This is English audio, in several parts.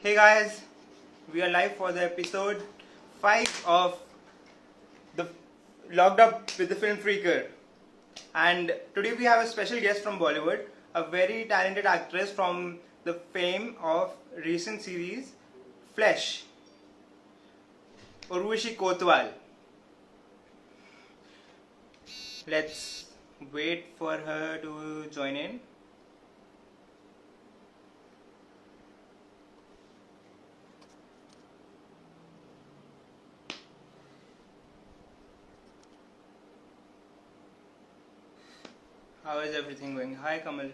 Hey guys, we are live for the episode 5 of the Locked Up with the Film Freaker. And today we have a special guest from Bollywood, a very talented actress from the fame of recent series Flesh, urvazikotwal. Let's wait for her to join in. How is everything going? Hi Kamal.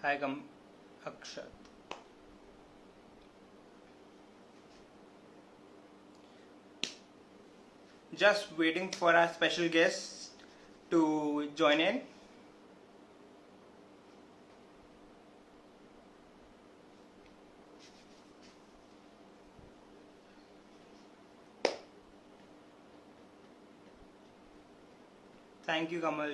Hi Akshat. Just waiting for our special guest to join in. Thank you, Kamal.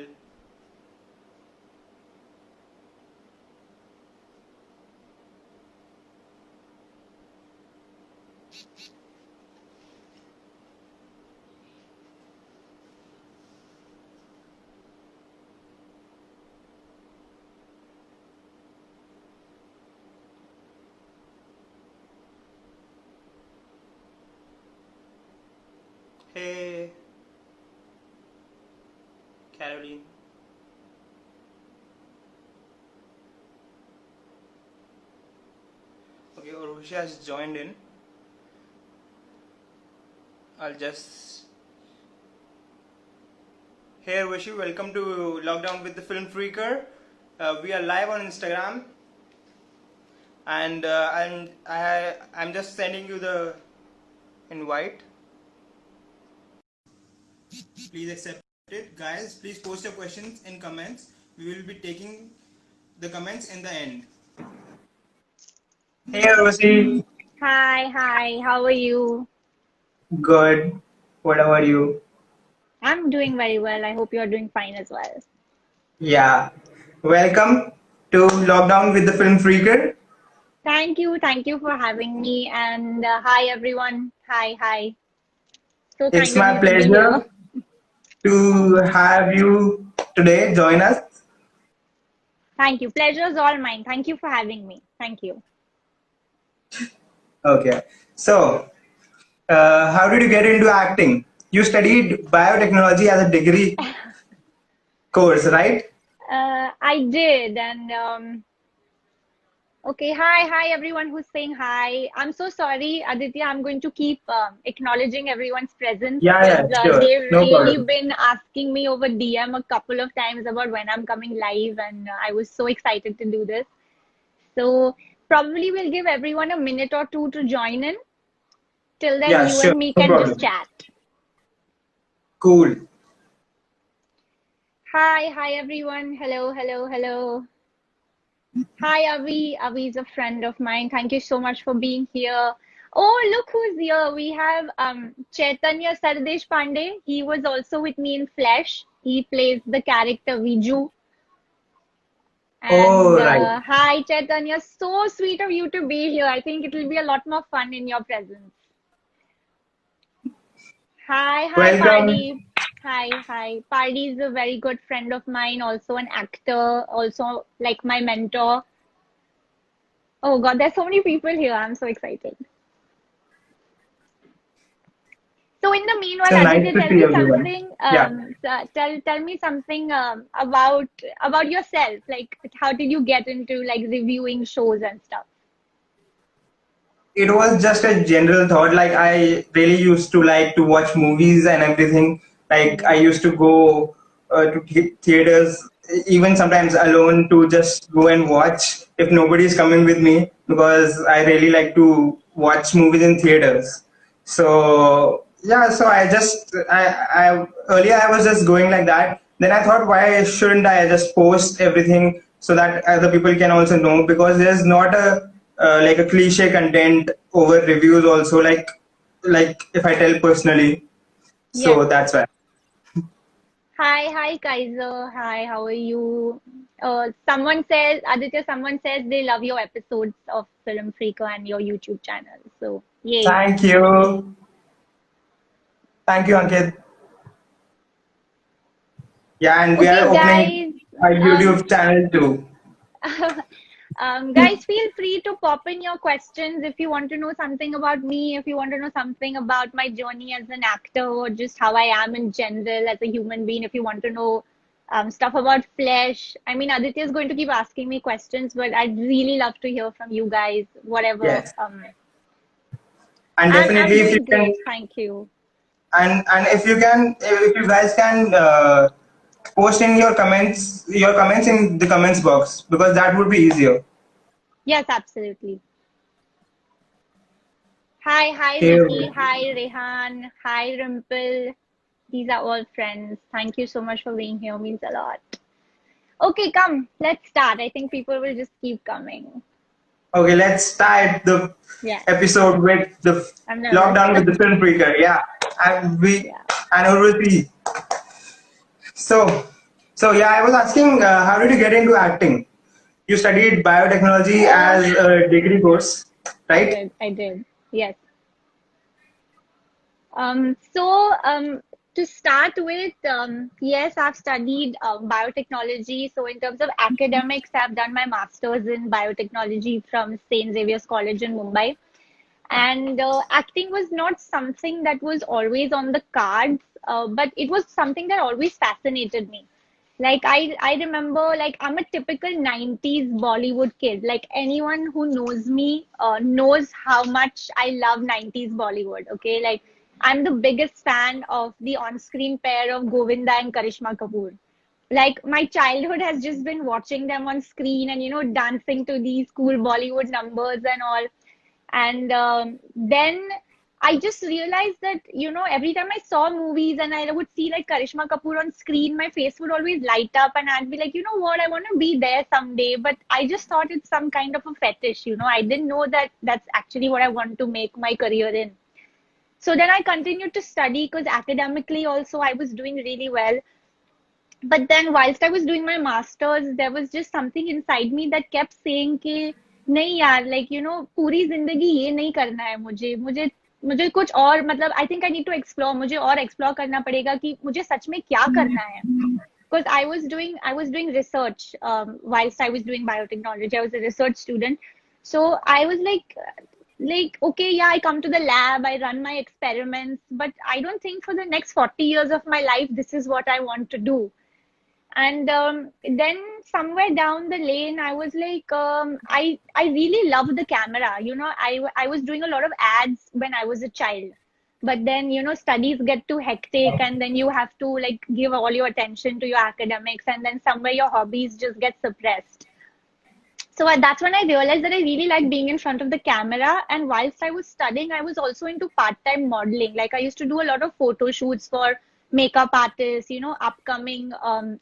Hey, Caroline. Okay, Urvashi has joined in. I'll just. Hey Urvashi, welcome to Lockdown with the Film Freaker. We are live on Instagram, and I'm just sending you the invite. Please accept it, guys. Please post your questions in comments. We will be taking the comments in the end. Hey Urvashi, Hi, how are you? good. What about you? I'm doing very well. I hope you're doing fine as well. Yeah. Welcome to Lockdown with the Film Freaker. Thank you for having me. And hi, everyone. Hi. So It's kind of my you to be here. pleasure to have you today join us. Thank you. Pleasure's all mine. Thank you for having me. Thank you. Okay. So, how did you get into acting? You studied biotechnology as a degree course, right? I did. And okay, hi, everyone who's saying hi. I'm so sorry, Aditya. I'm going to keep acknowledging everyone's presence Yeah, because yeah, sure. they've No really problem. been asking me over DM a couple of times about when I'm coming live, and I was so excited to do this. So probably we'll give everyone a minute or two to join in. Till then, Yeah, you sure. and me No can just problem. chat. Cool. Hi, everyone. Hello. Hi, Avi. Avi is a friend of mine. Thank you so much for being here. Oh, look who's here. We have Chaitanya Sardesh Pandey. He was also with me in Flesh. He plays the character Viju. Oh, And right. hi, Chaitanya. So sweet of you to be here. I think it will be a lot more fun in your presence. Hi, Welcome. Pardy. Hi. Pardy is a very good friend of mine, also an actor, also like my mentor. Oh God, there's so many people here. I'm so excited. So in the meanwhile, So nice Aditya, to tell see me everyone. something. Yeah. Tell me something about yourself. Like, how did you get into like reviewing shows and stuff? It was just a general thought. Like I really used to like to watch movies and everything. Like I used to go to theaters, even sometimes alone, to just go and watch if nobody is coming with me, because I really like to watch movies in theaters. So yeah, so I earlier I was just going like that. Then I thought, why shouldn't I just post everything so that other people can also know? Because there's not a like a cliche content over reviews also, like if I tell personally. Yes. So that's why. Hi, Kaiser. Hi, how are you? Someone says, Aditya, someone says they love your episodes of Film Freako and your YouTube channel. So, yay. Thank you. Thank you, Ankit. Yeah, and we are Okay, opening guys. a YouTube channel too. Guys, feel free to pop in your questions if you want to know something about me, if you want to know something about my journey as an actor, or just how I am in general as a human being. If you want to know stuff about Flesh, I mean, Aditya is going to keep asking me questions, but I'd really love to hear from you guys. Whatever. Yes. And I'm definitely if you doing can, great, thank you. and if you can, if you guys can post in your comments in the comments box, because that would be easier. Yes, absolutely. Hi, Okay. Vicky. Hi, Rehan. Hi, Rimple. These are all friends. Thank you so much for being here. Means a lot. Okay, come. Let's start. I think people will just keep coming. Okay, let's start the Yeah, episode with the I'm nervous. lockdown with the film breaker. Yeah, and Yeah. Urvazi. So, so yeah, I was asking, how did you get into acting? You studied biotechnology Uh, as a degree course, I right? did. I did. Yes. So to start with, yes, I've studied biotechnology. So in terms of academics, I've done my master's in biotechnology from St. Xavier's College in Mumbai. And acting was not something that was always on the cards, but it was something that always fascinated me. Like I remember, like I'm a typical 90s Bollywood kid. Like anyone who knows me knows how much I love 90s Bollywood. Okay, like I'm the biggest fan of the on-screen pair of Govinda and Karishma Kapoor. Like my childhood has just been watching them on screen and dancing to these cool Bollywood numbers and all. And then I just realized that, every time I saw movies and I would see like Karishma Kapoor on screen, my face would always light up and I'd be like, you know what, I want to be there someday. But I just thought it's some kind of a fetish. I didn't know that that's actually what I want to make my career in. So then I continued to study because academically also I was doing really well. But then whilst I was doing my masters, there was just something inside me that kept saying कि नहीं यार, like पूरी जिंदगी ये नहीं करना है मुझे मुझे मुझे कुछ और, मतलब I think I need to explore, मुझे और explore करना पड़ेगा कि मुझे सच में क्या करना है. Because I was doing research whilst I was doing biotechnology. I was a research student. So I was like okay, yeah, I come to the lab, I run my experiments, but I don't think for the next 40 years of my life this is what I want to do. And then somewhere down the lane, I was like, I really love the camera. I was doing a lot of ads when I was a child. But then, studies get too hectic and then you have to like give all your attention to your academics and then somewhere your hobbies just get suppressed. So that's when I realized that I really like being in front of the camera. And whilst I was studying, I was also into part-time modeling. Like I used to do a lot of photo shoots for makeup artists, upcoming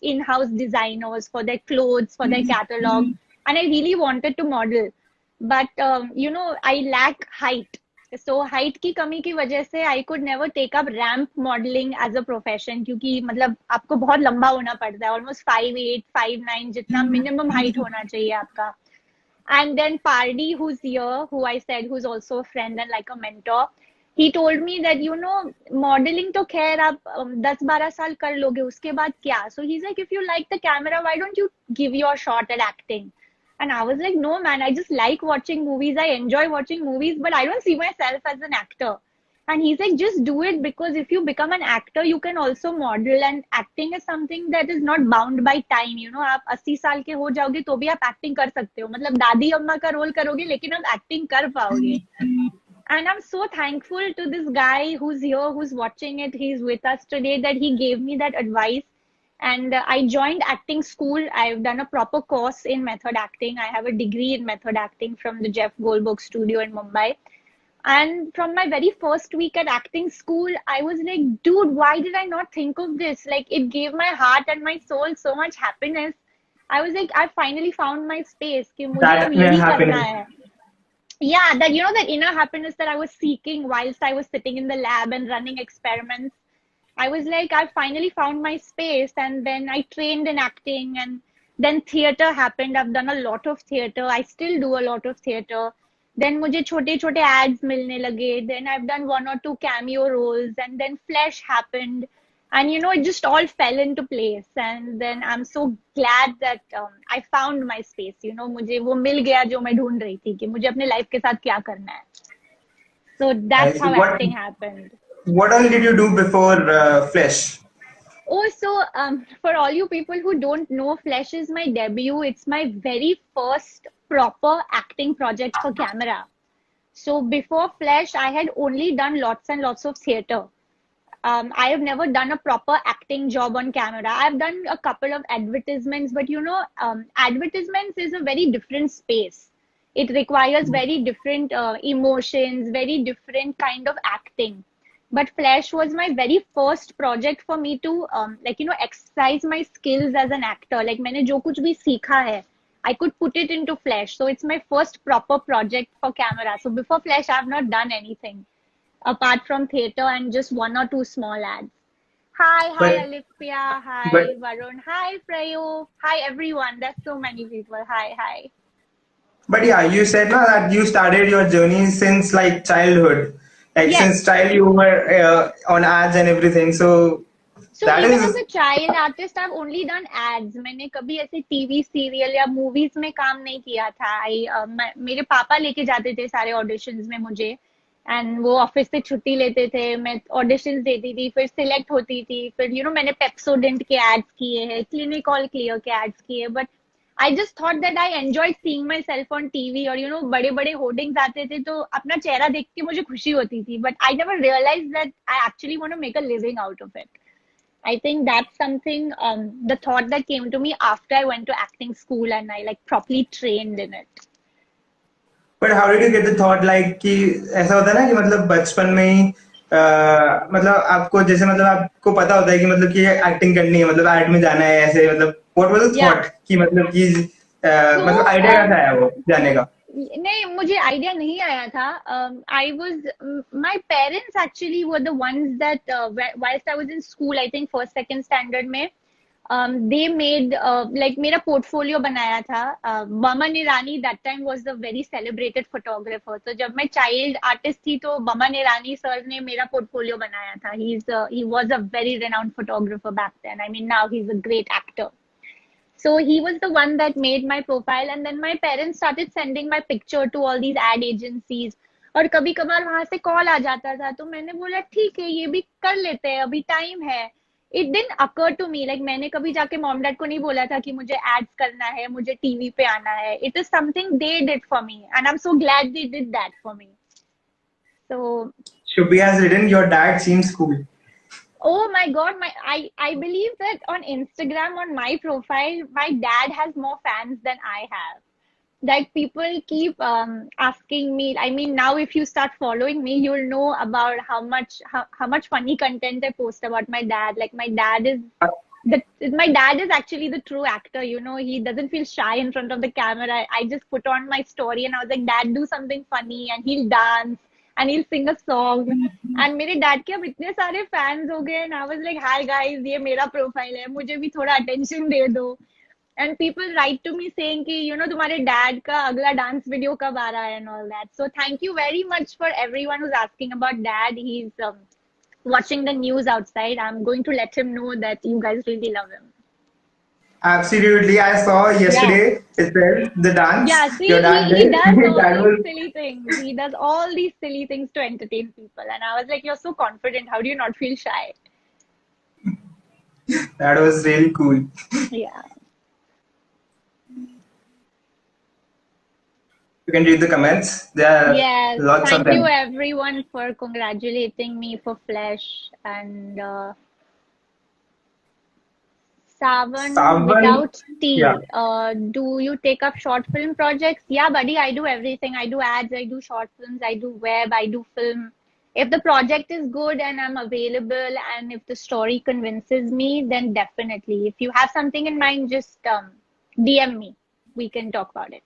in-house designers for their clothes, for their catalog. And I really wanted to model. But, I lack height. So height की कमी की वजह से I could never take up ramp modeling as a profession, क्योंकि मतलब आपको बहुत लंबा होना पड़ता है, almost 5'8", 5'9", जितना minimum height होना चाहिए आपका. And then Pardy, who's here, who I said, who's also a friend and like a mentor, he told me that, modeling to khair aap 10-12 साल कर लोगे, उसके बाद क्या? So he's like, if you like the camera, why don't you give your shot at acting? And I was like, no, man, I just like watching movies. I enjoy watching movies, but I don't see myself as an actor. And he's like, just do it, because if you become an actor, you can also model. And acting is something that is not bound by time. आप 80 साल के हो जाओगे तो भी आप acting कर सकते हो. मतलब दादी अम्मा का रोल करोगे लेकिन आप एक्टिंग कर पाओगे. And I'm so thankful to this guy who's here, who's watching it. He's with us today, that he gave me that advice. And I joined acting school. I've done a proper course in method acting. I have a degree in method acting from the Jeff Goldberg studio in Mumbai. And from my very first week at acting school, I was like, dude, why did I not think of this? Like, it gave my heart and my soul so much happiness. I was like, I finally found my space. कि मुझे अब That यही करना happiness. है. Yeah, that inner happiness that I was seeking whilst I was sitting in the lab and running experiments. I was like, I finally found my space, and then I trained in acting, and Then theater happened. I've done a lot of theater. I still do a lot of theater. Then मुझे छोटे छोटे ads मिलने लगे. Then I've done one or two cameo roles, and then Flesh happened, and it just all fell into place. And then I'm so glad that I found my space. मुझे वो मिल गया जो मैं ढूंढ रही थी कि मुझे अपने life के साथ क्या करना है. So I that's see. how acting happened. What all did you do before Flesh? Oh, so for all you people who don't know, Flesh is my debut. It's my very first proper acting project for camera. So before Flesh, I had only done lots and lots of theater. I have never done a proper acting job on camera. I've done a couple of advertisements, but advertisements is a very different space. It requires very different emotions, very different kind of acting. But Flash was my very first project for me to exercise my skills as an actor. Like मैंने जो कुछ भी सीखा है, I could put it into Flash. So it's my first proper project for camera. So before Flash, I've not done anything apart from theater and just one or two small ads. Hi, But Alipia. Hi, but Varun. Hi, Prayo. Hi, everyone. There's so many people. Hi. but yeah, you said now that you started your journey since like childhood, like Yes. since child you were on ads and everything. So So that even as is a child artist, I've only done ads. मैंने कभी ऐसे TV serial या movies में काम नहीं किया था. मेरे पापा लेके जाते थे सारे ऑडिशंस में मुझे, एंड वो ऑफिस से छुट्टी लेते थे, मैं ऑडिशंस देती थी, फिर सिलेक्ट होती थी, फिर मैंने पेप्सोडेंट के एड्स किए हैं, क्लिनिक ऑल क्लियर के एड्स किए. But I just thought that I enjoy seeing my self on TV. और बड़े बड़े होर्डिंग्स आते थे तो अपना चेहरा देख के मुझे खुशी होती थी. But I never realize that I actually want to make a living out of it. I think that's something, the thought that came to me after I went to acting school and I like properly trained in it. but how did you get the thought like कि ऐसा होता है ना कि मतलब बचपन में ही मतलब आपको जैसे मतलब आपको पता होता है कि मतलब कि एक्टिंग करनी है, मतलब एड में जाना है ऐसे, मतलब what was the Yeah. thought कि मतलब कि मतलब So, आइडिया कैसा आया वो जाने का? नहीं, मुझे आइडिया नहीं आया था. I was my parents actually were the ones that whilst I was in school, I think first second standard में, they made like मेरा पोर्टफोलियो बनाया था. Boman Irani that time was the very celebrated photographer. तो जब मैं चाइल्ड आर्टिस्ट थी तो Boman Irani sir ने मेरा पोर्टफोलियो बनाया था. He was a very renowned photographer back then. I mean, now he's a great actor. So he was the one that made my profile, and then my parents started sending my picture to all these ad agencies. और कभी कभार वहां से call आ जाता था तो मैंने बोला ठीक है ये भी कर लेते हैं, अभी टाइम है. It didn't occur to me, like मैंने कभी जाके मॉम डैड को नहीं बोला था कि मुझे एड्स करना है, मुझे टीवी पे आना है. It is something they did for me and I am so glad they did that for me. So Shubhi has written, your dad seems cool. oh my God, I believe that on Instagram, on my profile, my dad has more fans than I have. Like people keep asking me. I mean, now if you start following me, you'll know about how much funny content I post about my dad. Like my dad is actually the true actor. He doesn't feel shy in front of the camera. I just put on my story and I was like, Dad, do something funny, and he'll dance and he'll sing a song. And मेरे dad के अब इतने सारे fans हो गए. And I was like, hi guys, ये मेरा profile है, मुझे भी थोड़ा अटेंशन दे दो. And people write to me saying कि तुम्हारे डैड का अगला डांस वीडियो कब आ रहा है and all that. So thank you very much for everyone who's asking about dad. He's watching the news outside. I'm going to let him know that you guys really love him. Absolutely, I saw Yeah. yesterday itself the dance Yeah, see, your dad he did. does all That these was silly things. He does all these silly things to entertain people. And I was like, you're so confident. How do you not feel shy? that was really cool. Yeah. You can read the comments. There are Yes. lots of Thank you them. everyone for congratulating me for Flesh. And Savan Savan, without T. yeah. Do you take up short film projects? Yeah, buddy, I do everything. I do ads, I do short films, I do web, I do film. If the project is good and I'm available and if the story convinces me, then definitely. If you have something in mind, just DM me. We can talk about it.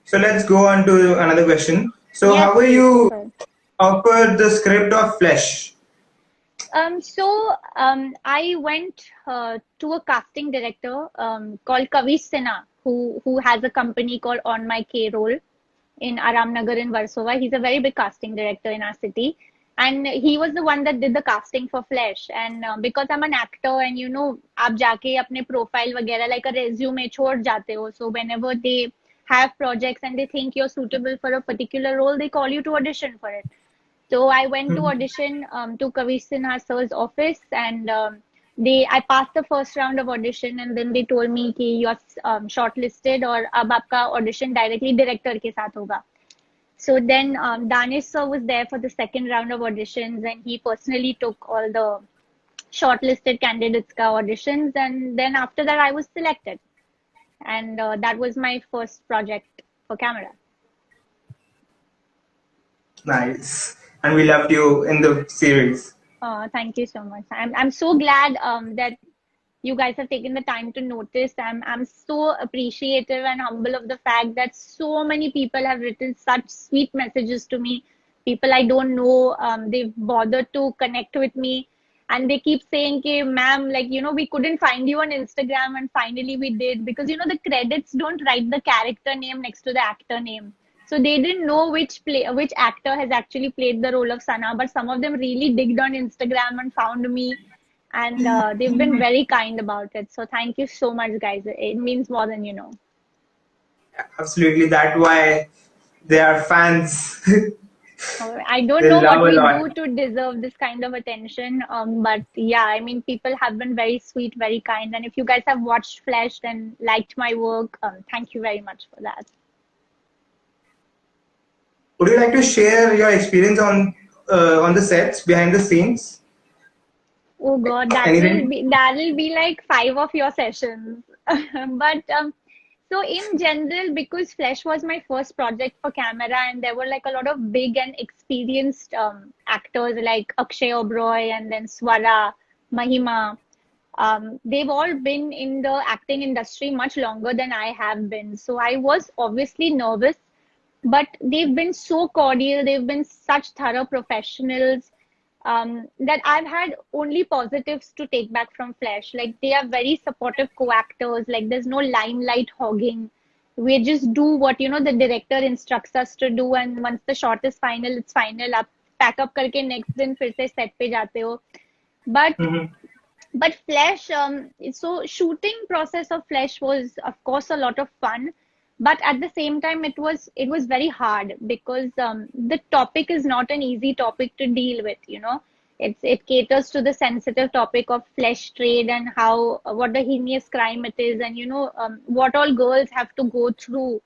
So let's go on to another question. So Yes, how were please go you ahead. offered the script of Flesh? I went to a casting director called Kavish Sinha, who has a company called On My K Roll in Aramnagar in Warsaw. He's a very big casting director in our city. And he was the one that did the casting for Flesh. And because I'm an actor and you know, आप जाके अपने profile वगैरह like a resume छोड़ जाते हो. So whenever they have projects and they think you're suitable for a particular role, they call you to audition for it. So I went to audition to Kavish Sinha sir's office, and I passed the first round of audition, and then they told me कि you're shortlisted और अब आपका audition directly director के साथ होगा. So then Danish sir was there for the second round of auditions, and he personally took all the shortlisted candidates ka auditions, and then after that I was selected, and that was my first project for camera. Nice. And we loved you in the series. Thank you so much. I'm so glad that you guys have taken the time to notice. I'm so appreciative and humble of the fact that so many people have written such sweet messages to me. People I don't know, they've bothered to connect with me, and they keep saying, "Ki, ma'am, like you know, we couldn't find you on Instagram, and finally we did because you know the credits don't write the character name next to the actor name." So they didn't know which actor has actually played the role of Sana, but some of them really digged on Instagram and found me, and they've been very kind about it. So thank you so much, guys. It means more than you know. Absolutely. That's why they are fans. I don't They know what love a we lot. do to deserve this kind of attention, but yeah, I mean, people have been very sweet, very kind, and if you guys have watched Flesh and liked my work, thank you very much for that. Would you like to share your experience on the sets behind the scenes? Oh God, Anything? that'll be like 5 of your sessions. But so in general, because Flesh was my first project for camera, and there were like a lot of big and experienced actors like Akshay Oberoi and then Swara, Mahima. They've all been in the acting industry much longer than I have been. So I was obviously nervous, but they've been so cordial. They've been such thorough professionals that I've had only positives to take back from Flesh. Like they are very supportive co-actors. Like there's no limelight hogging. We just do what you know the director instructs us to do, and once the shot is final, it's final. Up pack up करके next दिन फिर से set पे जाते हो. But Mm-hmm. but Flesh, so shooting process of Flesh was of course a lot of fun, but at the same time it was very hard because the topic is not an easy topic to deal with. You know, it caters to the sensitive topic of flesh trade and how what the heinous crime it is, and you know what all girls have to go through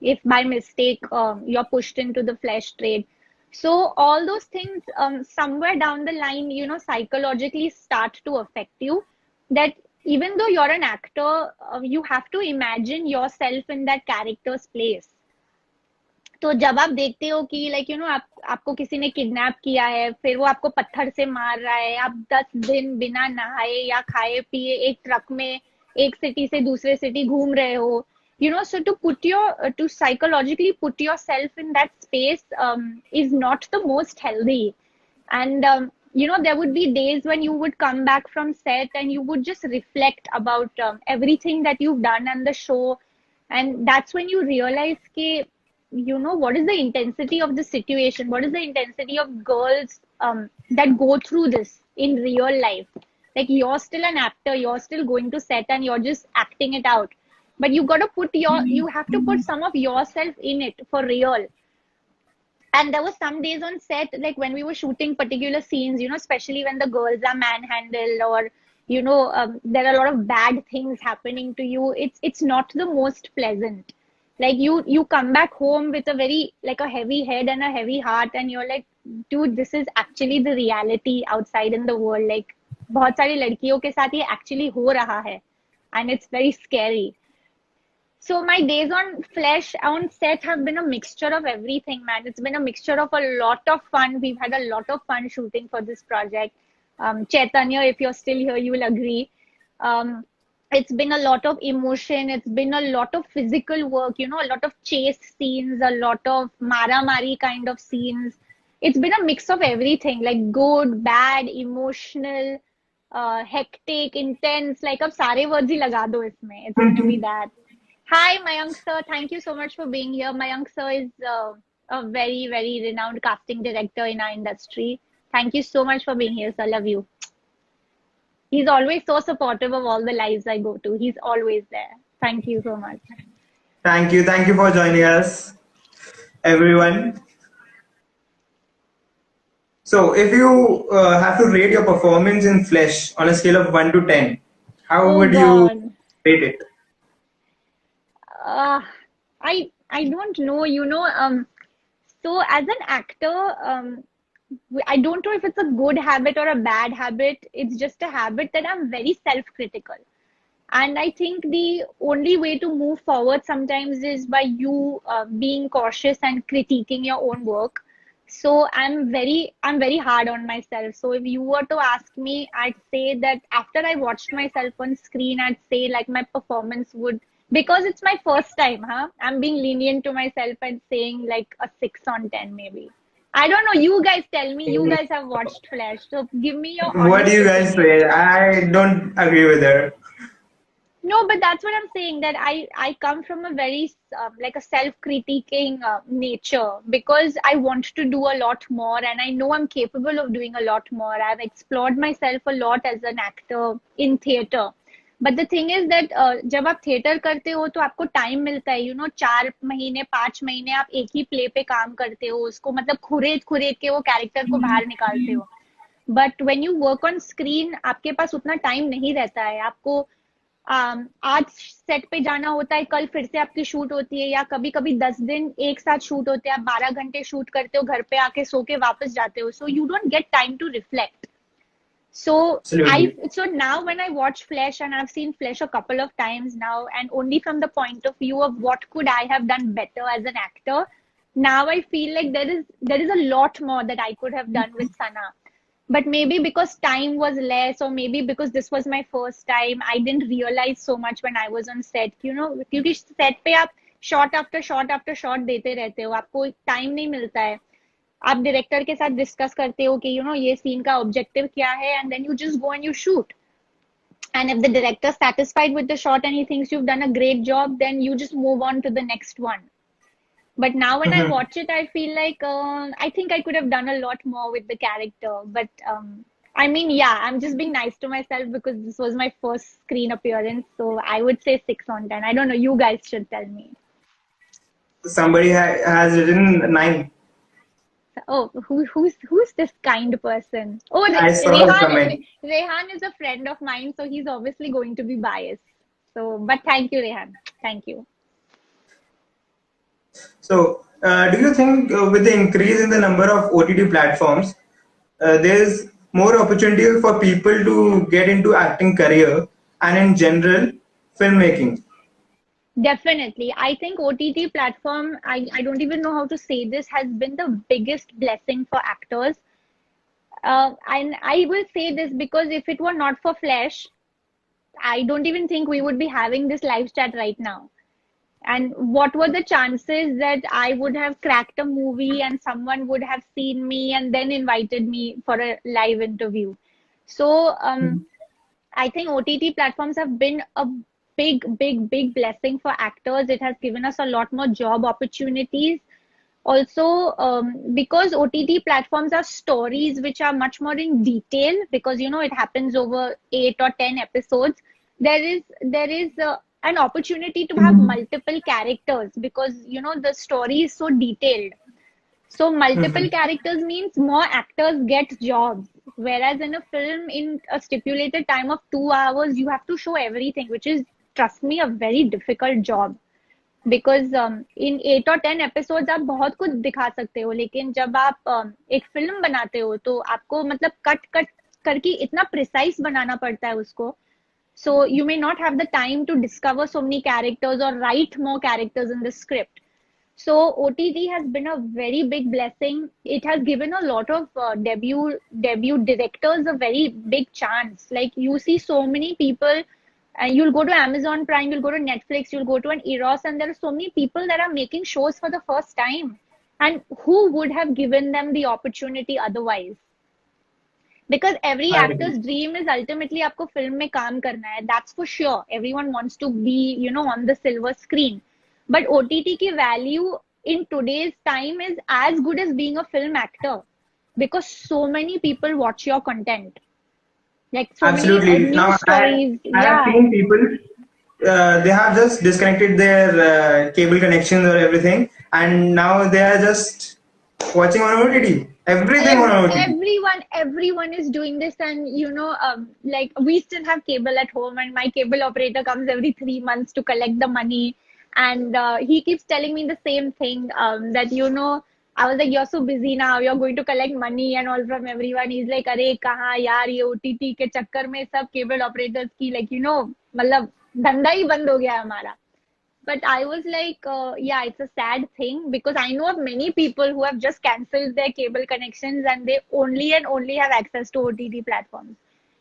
if by mistake you're pushed into the flesh trade. So all those things somewhere down the line, you know, psychologically start to affect you. That even though you're an actor, you have to imagine yourself in that character's place. तो जब आप देखते हो कि like you know आपको किसी ने kidnap किया है, फिर वो आपको पत्थर से मार रहा है, आप 10 दिन बिना नहाए या खाए पिए एक ट्रक में एक सिटी से दूसरे सिटी घूम रहे हो, you know, so to psychologically put yourself in that space is not the most healthy. And you know, there would be days when you would come back from set and you would just reflect about everything that you've done on the show, and that's when you realize कि, you know, what is the intensity of the situation, what is the intensity of girls that go through this in real life. Like you're still an actor, you're still going to set and you're just acting it out, but you have to put some of yourself in it for real. And there were some days on set, like when we were shooting particular scenes, you know, especially when the girls are manhandled or, you know, there are a lot of bad things happening to you. It's not the most pleasant. Like you come back home with a very like a heavy head and a heavy heart, and you're like, dude, this is actually the reality outside in the world. Like बहुत सारी लड़कियों के साथ ये actually हो रहा है, and it's very scary. So my days on Flesh on set have been a mixture of everything, man. It's been a mixture of a lot of fun. We've had a lot of fun shooting for this project. Chaitanya, if you're still here, you will agree. It's been a lot of emotion. It's been a lot of physical work, you know, a lot of chase scenes, a lot of mara mari kind of scenes. it's been a mix of everything, like good, bad, emotional, hectic, intense. Like अब सारे words ही लगा दो इसमें. It's gonna be that. Hi, Mayank sir. Thank you so much for being here. Mayank sir is a very, very renowned casting director in our industry. Thank you so much for being here, sir. Love you. He's always so supportive of all the lives I go to. He's always there. Thank you so much. Thank you for joining us, everyone. So, if you have to rate your performance in Flesh on a scale of 1 to 10, how Oh would you God. rate it? Uh, I don't know. So as an actor, I don't know if it's a good habit or a bad habit. It's just a habit that I'm very self-critical. And I think the only way to move forward sometimes is by you being cautious and critiquing your own work. So I'm very hard on myself. So if you were to ask me, I'd say that after I watched myself on screen, I'd say like my performance would, because it's my first time, I'm being lenient to myself and saying like a 6 on 10 maybe. I don't know. You guys tell me. You guys have watched Flash, so give me your What do honest you guys opinion. say? I don't agree with her. No, but that's what I'm saying, that I come from a very like a self-critiquing nature, because I want to do a lot more and I know I'm capable of doing a lot more. I've explored myself a lot as an actor in theater. But the thing is that जब आप theatre करते हो तो आपको time मिलता है, 4 महीने 5 महीने आप एक ही प्ले पे काम करते हो, उसको मतलब खुरेद खुरेद के वो कैरेक्टर को बाहर निकालते हो. But when you work on screen आपके पास उतना टाइम नहीं रहता है. आपको आज सेट पे जाना होता है, कल फिर से आपकी शूट होती है, या कभी कभी 10 दिन एक साथ शूट होते हैं, आप 12 घंटे शूट करते हो, घर पे आके सो के वापस जाते हो. So you don't get time to reflect. So Absolutely. so now when I watch Flesh, and I've seen Flesh a couple of times now, and only from the point of view of what could I have done better as an actor, now I feel like there is a lot more that I could have done with Sana. But maybe because time was less, or maybe because this was my first time, I didn't realize so much when I was on set. क्योंकि set पे आप shot after shot after shot देते रहते हो, आपको time नहीं मिलता है. आप डायरेक्टर के साथ डिस्कस करते हो कि ये सीन का ऑब्जेक्टिव क्या है, and then you just go and you shoot. And if the director is satisfied with the shot and he thinks you've done a great job, then you just move on to the next one. But now when I watch it, I feel like I think I could have done a lot more with the character. But I mean, yeah, I'm just being nice to myself because this was my first screen appearance. So I would say 6 on 10. I don't know. You guys should tell me. Somebody has written 9. Oh, who's this kind person? Oh, I saw the Rehan. comment. Rehan is a friend of mine, so he's obviously going to be biased. So, but thank you, Rehan. Thank you. So, do you think with the increase in the number of OTT platforms, there's more opportunity for people to get into acting career and in general filmmaking? Definitely. I think OTT platform, I don't even know how to say this, has been the biggest blessing for actors. And I will say this because if it were not for Flash, I don't even think we would be having this live chat right now. And what were the chances that I would have cracked a movie and someone would have seen me and then invited me for a live interview? So I think OTT platforms have been a big, big, big blessing for actors. It has given us a lot more job opportunities. Also, because OTT platforms are stories which are much more in detail, because it happens over 8 or 10 episodes. There is an opportunity to have multiple characters, because the story is so detailed. So multiple characters means more actors get jobs. Whereas in a film, in a stipulated time of 2 hours, you have to show everything, which is, trust me, a very difficult job. Because in 8 or 10 episodes आप बहुत कुछ दिखा सकते हो, लेकिन जब आप एक फिल्म बनाते हो तो आपको मतलब कट कट करके इतना प्रिसाइज बनाना पड़ता है उसको. So you may not have the time to discover so many characters or write more characters in the script. So OTT has been a very big blessing. It has given a lot of debut directors a very big chance. Like you see so many people, and you'll go to Amazon Prime, you'll go to Netflix, you'll go to an Eros, and there are so many people that are making shows for the first time. And who would have given them the opportunity otherwise? Because every I actor's agree. dream is ultimately आपको film में काम करना है. That's for sure. Everyone wants to be, on the silver screen. But OTT की value in today's time is as good as being a film actor, because so many people watch your content. Like so many Absolutely. news Now stories. I have Yeah, seen people, they have just disconnected their cable connections or everything, and now they are just watching on OTT. Everything on OTT. everyone is doing this. And like we still have cable at home, and my cable operator comes every 3 months to collect the money. And he keeps telling me the same thing, that I was like, you're so busy now, you're going to collect money and all from everyone. He's like, अरे कहाँ यार, ये OTT के चक्कर में सब cable operators की, like, मतलब धंधा ही बंद हो गया है हमारा. But I was like, yeah, it's a sad thing, because I know of many people who have just cancelled their cable connections and they only and only have access to OTT platforms.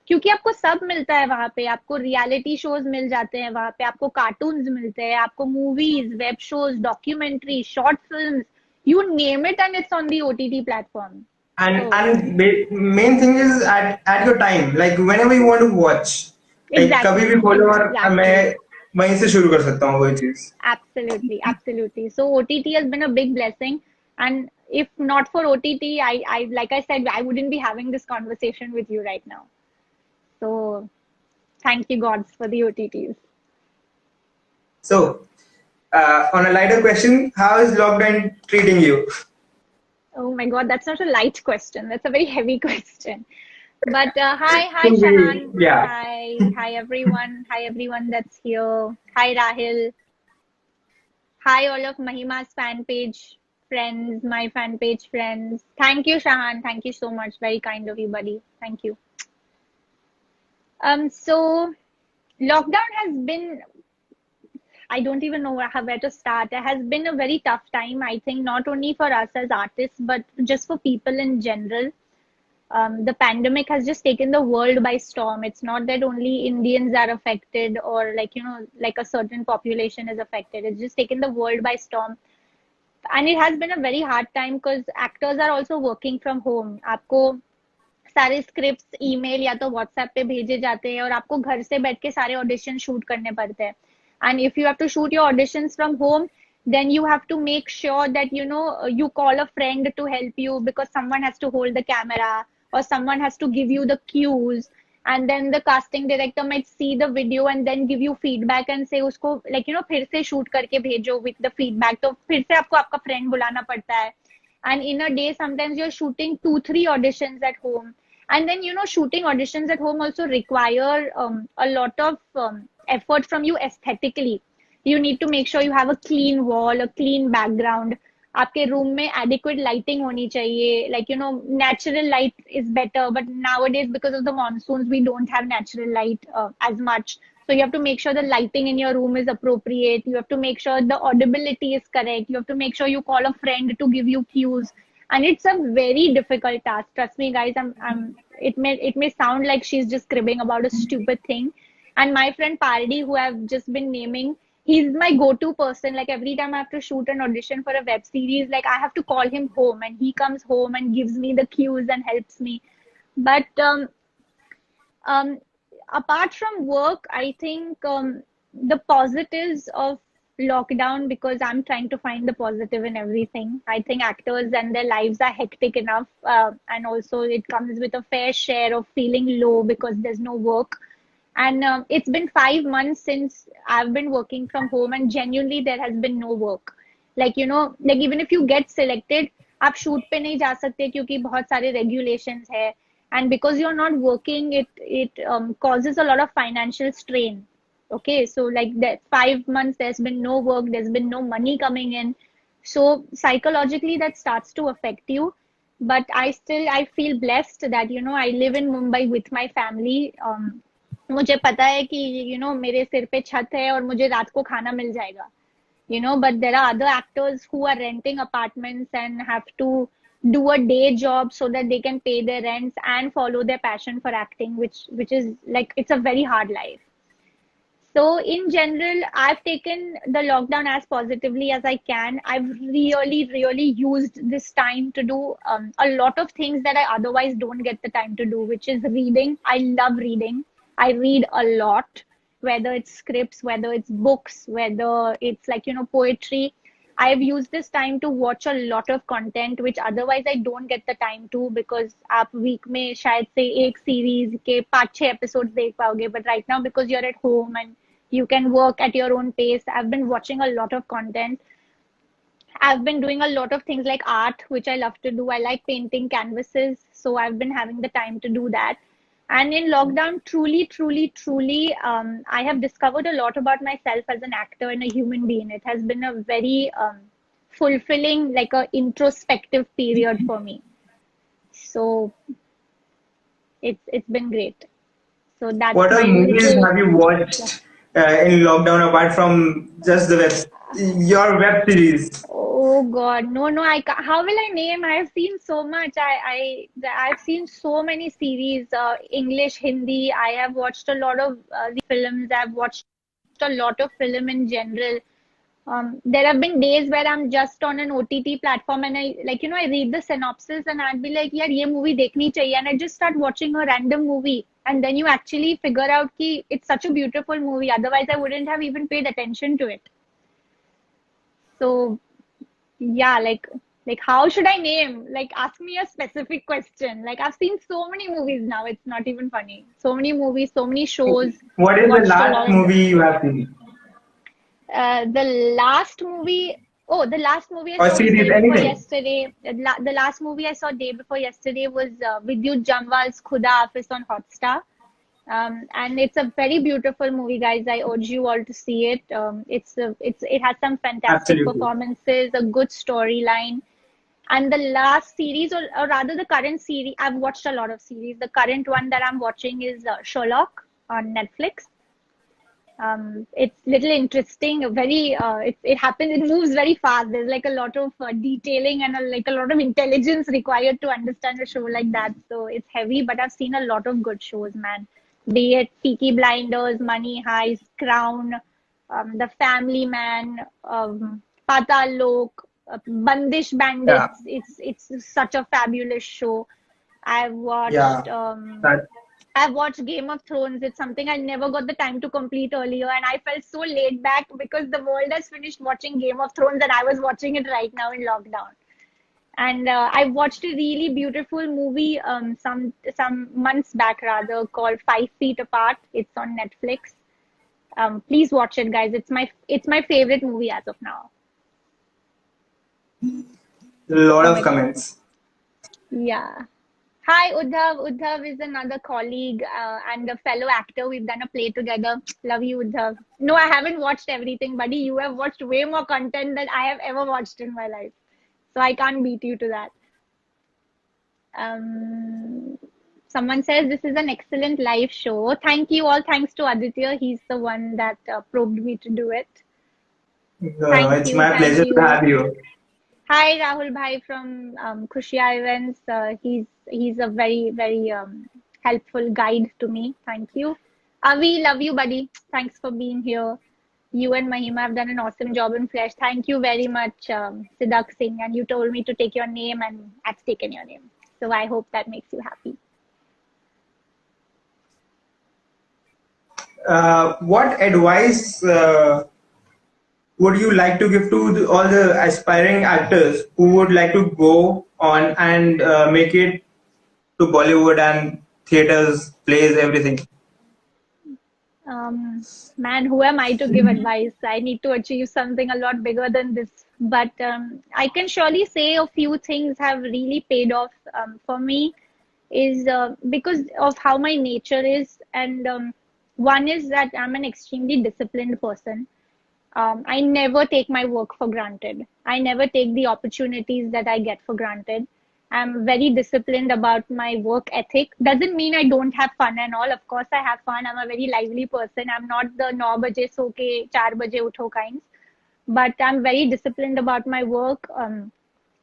क्योंकि आपको सब मिलता है वहां पे. आपको reality shows मिल जाते हैं वहां पे, आपको कार्टून्स मिलते हैं, आपको movies, web shows, documentary, short films, you name it, and it's on the OTT platform. And So, main thing is at your time, like whenever you want to watch, like कभी भी exactly, खोलो और मैं exactly. वहीं से शुरू कर सकता हूँ वही चीज. Absolutely, absolutely. So OTT has been a big blessing, and if not for OTT, like I said, I wouldn't be having this conversation with you right now. So thank you, gods, for the OTTs. So, on a lighter question, how is lockdown treating you? Oh my God, that's not a light question. That's a very heavy question. But hi, We, Shahan. yeah. Hi, everyone that's here. Hi, Rahil. Hi, all of Mahima's fan page friends, my fan page friends. Thank you, Shahan. Thank you so much. Very kind of you, buddy. Thank you. So lockdown has been, I don't even know where to start. It has been a very tough time, I think, not only for us as artists, but just for people in general. The pandemic has just taken the world by storm. It's not that only Indians are affected, or like, like a certain population is affected. It's just taken the world by storm. And it has been a very hard time because actors are also working from home. आपको सारे scripts email या तो WhatsApp पे भेजे जाते हैं, और आपको घर से बैठ के सारे ऑडिशन शूट करने पड़ते हैं. And if you have to shoot your auditions from home, then you have to make sure that you call a friend to help you, because someone has to hold the camera, or someone has to give you the cues. And then the casting director might see the video and then give you feedback and say उसको like फिर से shoot करके भेजो with the feedback. तो फिर से आपको आपका friend बुलाना पड़ता है. And in a day, sometimes you're shooting 2-3 auditions at home. And then shooting auditions at home also require a lot of effort from you aesthetically. You need to make sure you have a clean wall, a clean background. आपके room में adequate lighting होनी चाहिए. Like, natural light is better, but nowadays, because of the monsoons, we don't have natural light as much. So you have to make sure the lighting in your room is appropriate. You have to make sure the audibility is correct. You have to make sure you call a friend to give you cues. And it's a very difficult task. Trust me, guys. It may sound like she's just cribbing about a stupid thing. And my friend Pardi, who I've just been naming, he's my go-to person. Like every time I have to shoot an audition for a web series, like I have to call him home, and he comes home and gives me the cues and helps me. But um, apart from work, I think the positives of lockdown, because I'm trying to find the positive in everything. I think actors and their lives are hectic enough, and also it comes with a fair share of feeling low because there's no work. And it's been 5 months since I've been working from home, and genuinely there has been no work. Like, like even if you get selected, आप shoot पे नहीं जा सकते क्योंकि बहुत सारे regulations है. And because you're not working, it causes a lot of financial strain. Okay, so like that 5 months, there's been no work, there's been no money coming in. So psychologically, that starts to affect you. But I feel blessed that I live in Mumbai with my family. मुझे पता है कि मेरे सिर पे छत है और मुझे रात को खाना मिल जाएगा. But there are other actors who are renting apartments and have to do a day job so that they can pay their rents and follow their passion for acting, which is like, it's a very hard life. So in general, I've taken the lockdown as positively as I can. I've really used this time to do a lot of things that I otherwise don't get the time to do, which is reading. I love reading. I read a lot, whether it's scripts, whether it's books, whether it's like, poetry. I've used this time to watch a lot of content which otherwise I don't get the time to, because आप week में शायद से एक series के 5-6 episodes देख पाओगे, but right now because you're at home and you can work at your own pace, I've been watching a lot of content. I've been doing a lot of things like art, which I love to do. I like painting canvases, so I've been having the time to do that. And in lockdown, truly, I have discovered a lot about myself as an actor and a human being. It has been a very fulfilling, like a introspective period for me. So it's been great. So that's What my all movies little. have you watched in lockdown apart from just the your web series? Oh God, no, I can't. How will I name? I have seen so much. I've seen so many series, English, Hindi. I have watched a lot of films. I've watched a lot of film in general. There have been days where I'm just on an OTT platform and I read the synopsis and I'd be like, यार ये movie देखनी चाहिए, and I just start watching a random movie, and then you actually figure out कि it's such a beautiful movie. Otherwise, I wouldn't have even paid attention to it. So yeah, like how should I name? Like ask me a specific question. Like I've seen so many movies now, it's not even funny. So many movies, so many shows, What is the watched a last lot of movie you have seen? the last movie. Oh, the last movie I Or saw was series, day before anything? yesterday. The last movie I saw day before yesterday was Vidyut Jamwal's Khuda Office on Hotstar. And it's a very beautiful movie, guys. I urge you all to see it. It has some fantastic Absolutely. performances, a good storyline. And the last series, or rather the current series, I've watched a lot of series. The current one that I'm watching is Sherlock on Netflix. It's little interesting, very, it happens, it moves very fast. There's like a lot of detailing and like a lot of intelligence required to understand a show like that. So it's heavy, but I've seen a lot of good shows, man. Be it Peaky Blinders, Money Heist, Crown, The Family Man, Patal Lok, Bandish Yeah, Bandits. It's such a fabulous show. I've yeah. watched That I've watched Game of Thrones. It's something I never got the time to complete earlier, and I felt so laid back because the world has finished watching Game of Thrones, and I was watching it right now in lockdown. And I watched a really beautiful movie some months back, rather, called 5 Feet Apart. It's on Netflix. Please watch it, guys. It's my favorite movie as of now. lot Oh of my God. comments. Yeah. Hi, Uddhav. Uddhav is another colleague and a fellow actor. We've done a play together. Love you, Uddhav. No, I haven't watched everything, buddy. You have watched way more content than I have ever watched in my life. So I can't beat you to that. Um, Someone says this is an excellent live show. Thank you all. Thanks to Aditya. He's the one that probed me to do it. No, no, Thank it's you. my Thank pleasure to you. have you. Hi, Rahul Bhai from Khushia Events. He's a very helpful guide to me. Thank you. Avi, love you, buddy. Thanks for being here. You and Mahima have done an awesome job in Flesh. Thank you very much, Siddharth Singh. And you told me to take your name, and I've taken your name. So I hope that makes you happy. What advice would you like to give to all the aspiring actors who would like to go on and make it to Bollywood and theaters, plays, everything? Man, who am I to give advice? I need to achieve something a lot bigger than this. But I can surely say a few things have really paid off for me is because of how my nature is. And one is that I'm an extremely disciplined person. I never take my work for granted. I never take the opportunities that I get for granted. I'm very disciplined about my work ethic. Doesn't mean I don't have fun and all. Of course, I have fun. I'm a very lively person. I'm not the 9 baje so ke 4 baje utho kinds. But I'm very disciplined about my work.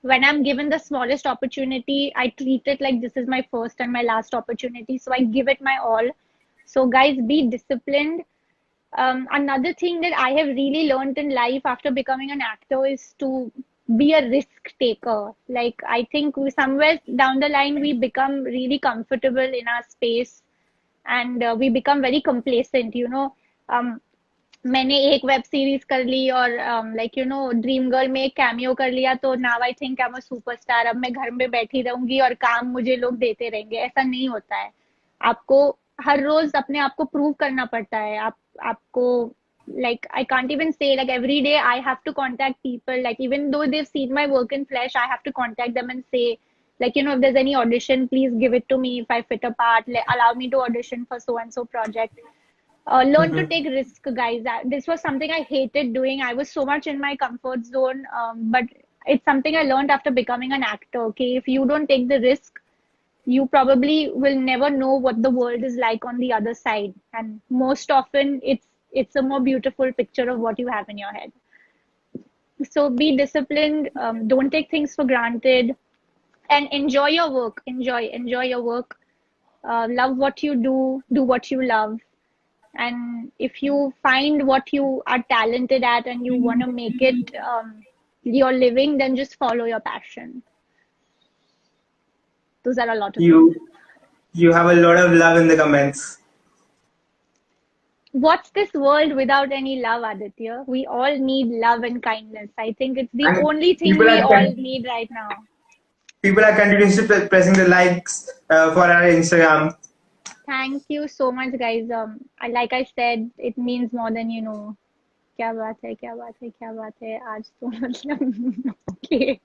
When I'm given the smallest opportunity, I treat it like this is my first and my last opportunity. So I give it my all. So, guys, be disciplined. Another thing that I have really learned in life after becoming an actor is to be a risk taker. Like, I think somewhere down the line, we become really comfortable in our space and we become very complacent. Um, मैंने एक web series कर ली और like dream girl में एक cameo कर लिया तो now I think I am a superstar, अब मैं घर में बैठी रहूंगी और काम मुझे लोग देते रहेंगे। ऐसा नहीं होता है। आपको हर रोज अपने आप को प्रूव करना पड़ता है। आपको like I can't even say, like every day I have to contact people, like even though they've seen my work in flesh, I have to contact them and say, like, if there's any audition, please give it to me. If I fit a part, allow me to audition for so and so project. Learn to take risk, guys. This was something I hated doing. I was so much in my comfort zone, but it's something I learned after becoming an actor. Okay, if you don't take the risk, you probably will never know what the world is like on the other side, and most often it's a more beautiful picture of what you have in your head. So be disciplined, don't take things for granted, and enjoy your work. Enjoy your work. Love what you do what you love. And if you find what you are talented at and you want to make it your living, then just follow your passion. Those are a lot of things. You have a lot of love in the comments. What's this world without any love, Aditya? We all need love and kindness. I think it's the And only thing people we are all need right now. people are continuously pressing the likes for our Instagram. Thank you so much, guys. Like I said, it means more than you know. क्या बात है, क्या बात है, क्या बात है आज तो मतलब okay.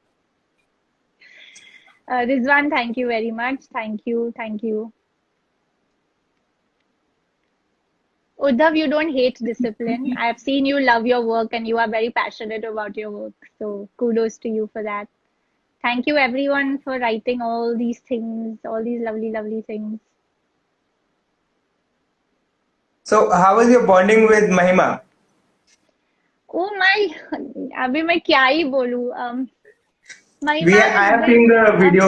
Rizwan, thank you very much. Thank you. Uddhav, you don't hate discipline. I have seen you love your work and you are very passionate about your work. So kudos to you for that. Thank you everyone for writing all these things, all these lovely, lovely things. So how was your bonding with Mahima? Oh my, अभी मैं क्या ही बोलूं? Mahima I has have seen been. the video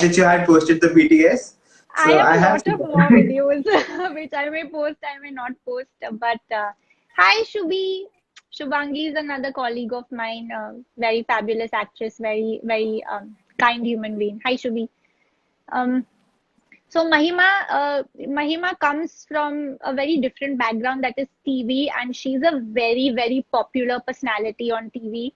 which you had posted the BTS. I So have I a have lot seen of more that. videos which I may post, I may not post. But hi, Shubhi. Shubhangi is another colleague of mine, very fabulous actress, very, very kind human being. Hi, Shubhi. Um, so Mahima comes from a very different background, that is TV, and she's a very, very popular personality on TV.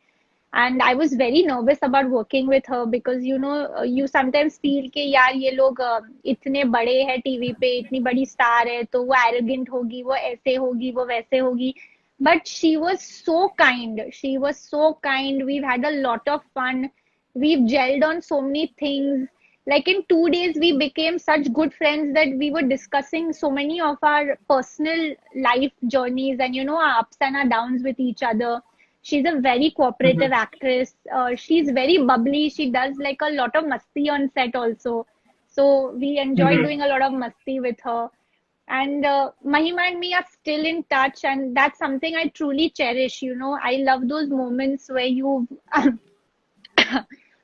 And I was very nervous about working with her because you sometimes feel कि यार ये लोग इतने बड़े हैं TV पे, इतनी बड़ी स्टार है तो वो arrogant होगी, वो ऐसे होगी, वो वैसे होगी. But she was so kind. She was so kind. We've had a lot of fun. We've gelled on so many things. Like in 2 days, we became such good friends that we were discussing so many of our personal life journeys and our ups and our downs with each other. She's a very cooperative actress. She's very bubbly. She does like a lot of masti on set also. So we enjoy doing a lot of masti with her. And Mahima and me are still in touch, and that's something I truly cherish. I love those moments where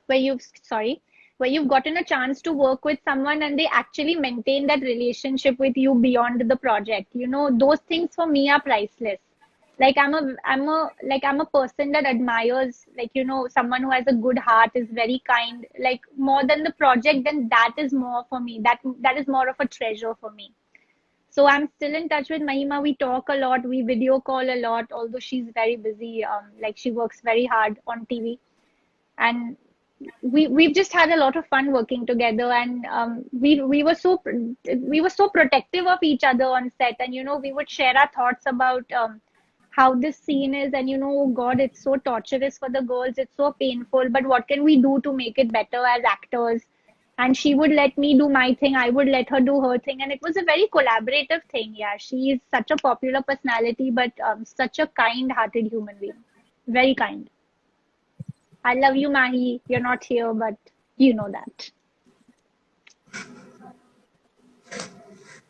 where you've sorry where you've gotten a chance to work with someone and they actually maintain that relationship with you beyond the project. Those things for me are priceless. Like I'm a person that admires, like someone who has a good heart, is very kind, like more than the project. Then that is more for me, that is more of a treasure for me. So I'm still in touch with Mahima. We talk a lot, we video call a lot, although she's very busy. Like she works very hard on TV, and we've just had a lot of fun working together. And we were so protective of each other on set, and we would share our thoughts about how this scene is, and oh God, it's so torturous for the girls, it's so painful, but what can we do to make it better as actors? And she would let me do my thing, I would let her do her thing, and it was a very collaborative thing. Yeah, she is such a popular personality, but such a kind-hearted human being. Very kind. I love you, Mahi. You're not here, but you know that.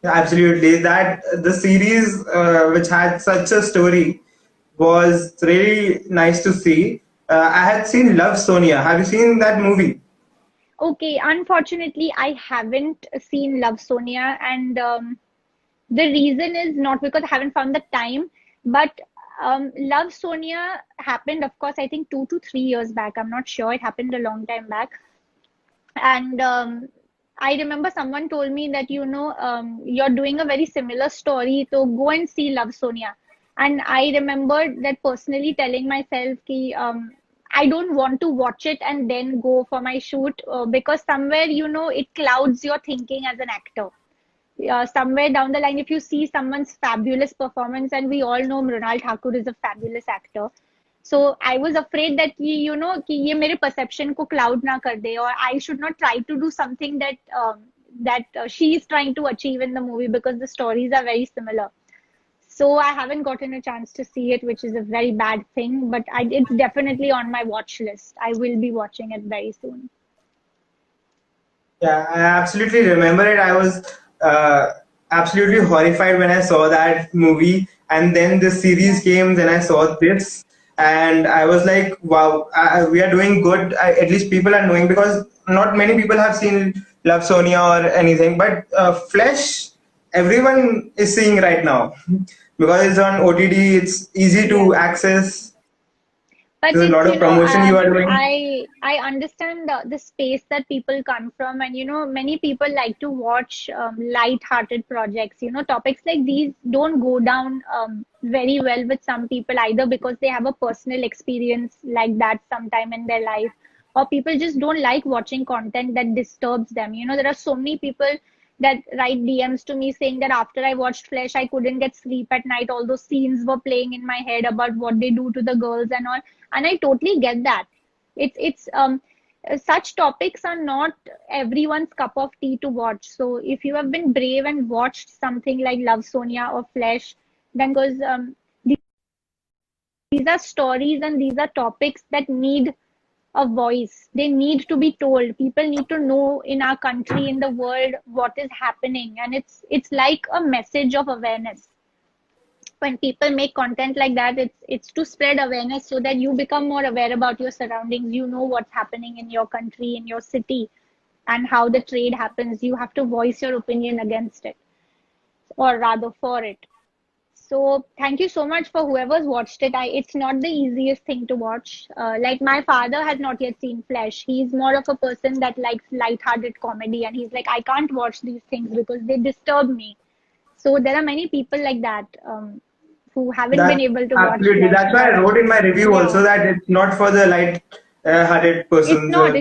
Absolutely. That the series which had such a story was really nice to see. I had seen Love Sonia. Have you seen that movie? Okay, unfortunately, I haven't seen Love Sonia, and The reason is not because I haven't found the time, but Love Sonia happened, of course, I think 2 to 3 years back. I'm not sure. It happened a long time back. And I remember someone told me that, you're doing a very similar story, so go and see Love Sonia. And I remember that personally telling myself, ki, I don't want to watch it and then go for my shoot because somewhere, it clouds your thinking as an actor. Somewhere down the line, if you see someone's fabulous performance, and we all know Mrunal Thakur is a fabulous actor. So I was afraid that कि ये मेरे perception को cloud ना कर दे, or I should not try to do something that she is trying to achieve in the movie because the stories are very similar. So I haven't gotten a chance to see it, which is a very bad thing, but it's definitely on my watch list. I will be watching it very soon. Yeah, I absolutely remember it. I was absolutely horrified when I saw that movie, and then the series Yeah. came. Then I saw this, and I was like, "Wow, we are doing good. At least people are knowing because not many people have seen Love Sonia or anything. But Flesh, everyone is seeing right now because it's on OTT. It's easy to Yes. access. But There's a it's, lot of promotion you are doing. I understand the space that people come from, and many people like to watch light-hearted projects. Topics like these don't go down very well with some people, either because they have a personal experience like that sometime in their life, or people just don't like watching content that disturbs them. There are so many people that write DMs to me saying that after I watched Flesh, I couldn't get sleep at night. All those scenes were playing in my head about what they do to the girls and all, and I totally get that. It's such topics are not everyone's cup of tea to watch. So if you have been brave and watched something like Love Sonia or Flesh, then because these are stories and these are topics that need a voice. They need to be told. People need to know in our country, in the world, what is happening, and it's like a message of awareness. When people make content like that, it's to spread awareness so that you become more aware about your surroundings. You know what's happening in your country, in your city, and how the trade happens. You have to voice your opinion against it, or rather for it. So thank you so much for whoever's watched it. It's not the easiest thing to watch. Like my father has not yet seen Flesh. He's more of a person that likes light-hearted comedy, and he's like, I can't watch these things because they disturb me. So there are many people like that who haven't been That able to watch absolutely. Flesh, That's why but I wrote in my review yeah, also that it's not for the light-hearted it's persons. not.